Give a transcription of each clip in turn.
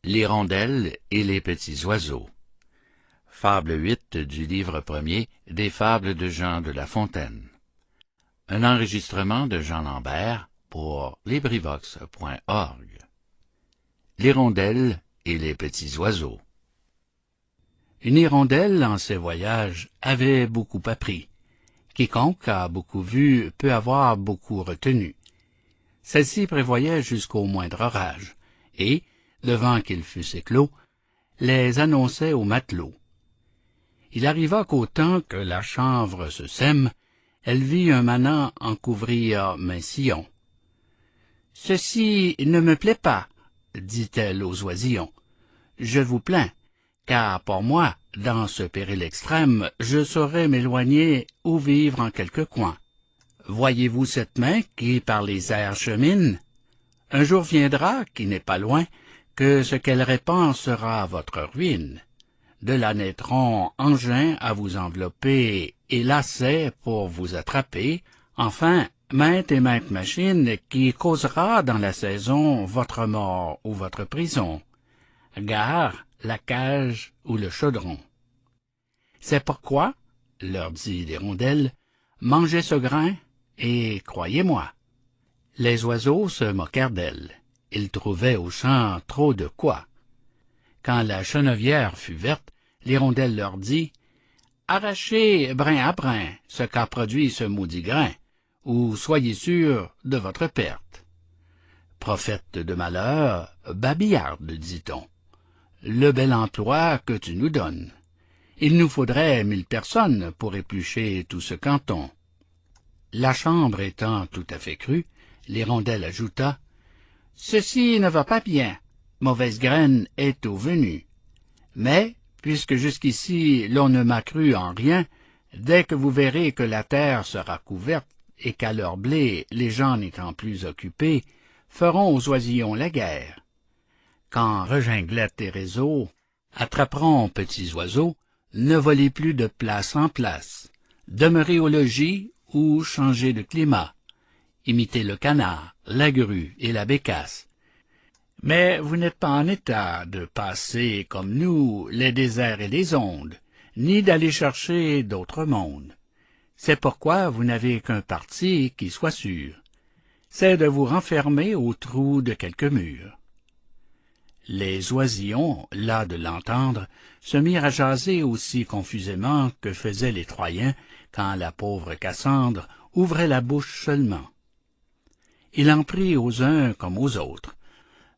L'hirondelle et les petits oiseaux. Fable 8 du livre premier des Fables de Jean de La Fontaine. Un enregistrement de Jean Lambert pour LibriVox.org. L'hirondelle et les petits oiseaux. Une hirondelle, en ses voyages, avait beaucoup appris. Quiconque a beaucoup vu peut avoir beaucoup retenu. Celle-ci prévoyait jusqu'au moindre orage, et, devant qu'ils fussent éclos, les annonçait aux matelots. Il arriva qu'au temps que la chanvre se sème, elle vit un manant en couvrir maint sillon. « Ceci ne me plaît pas, dit-elle aux oisillons. Je vous plains, car pour moi, dans ce péril extrême, je saurais m'éloigner ou vivre en quelque coin. Voyez-vous cette main qui par les airs chemine? Un jour viendra, qui n'est pas loin, que ce qu'elle répand sera votre ruine. De là naîtront engins à vous envelopper et lacets pour vous attraper, enfin, maintes et maintes machines qui causera dans la saison votre mort ou votre prison. Gare, la cage ou le chaudron. C'est pourquoi, leur dit l'hirondelle, mangez ce grain et croyez-moi. Les oiseaux se moquèrent d'elle. Ils trouvaient au champ trop de quoi. Quand la chenevière fut verte, l'hirondelle leur dit « Arrachez brin à brin ce qu'a produit ce maudit grain, ou soyez sûrs de votre perte. » Prophète de malheur, babillarde, dit-on, le bel emploi que tu nous donnes. Il nous faudrait 1000 personnes pour éplucher tout ce canton. La chambre étant tout à fait crue, l'hirondelle ajouta « Ceci ne va pas bien, mauvaise graine est au venu. Mais, puisque jusqu'ici l'on ne m'a cru en rien, dès que vous verrez que la terre sera couverte et qu'à leur blé les gens n'étant plus occupés, feront aux oisillons la guerre. Quand reginglettes et réseaux attraperont petits oiseaux, ne volez plus de place en place, demeurez au logis ou changez de climat. Imitez le canard, la grue et la bécasse. Mais vous n'êtes pas en état de passer comme nous les déserts et les ondes, ni d'aller chercher d'autres mondes. C'est pourquoi vous n'avez qu'un parti qui soit sûr, c'est de vous renfermer au trou de quelque mur. Les oisillons, las de l'entendre, se mirent à jaser aussi confusément que faisaient les Troyens quand la pauvre Cassandre ouvrait la bouche seulement. Il en prit aux uns comme aux autres.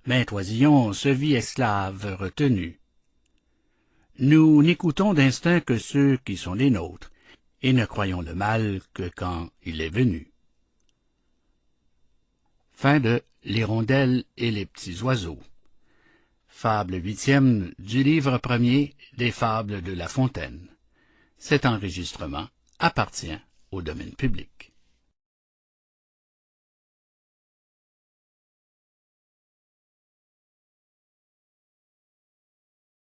Maint oisillon se vit esclave retenu. Nous n'écoutons d'instinct que ceux qui sont les nôtres, et ne croyons le mal que quand il est venu. Fin de L'hirondelle et les petits oiseaux. Fable 8e du livre premier des Fables de La Fontaine. Cet enregistrement appartient au domaine public.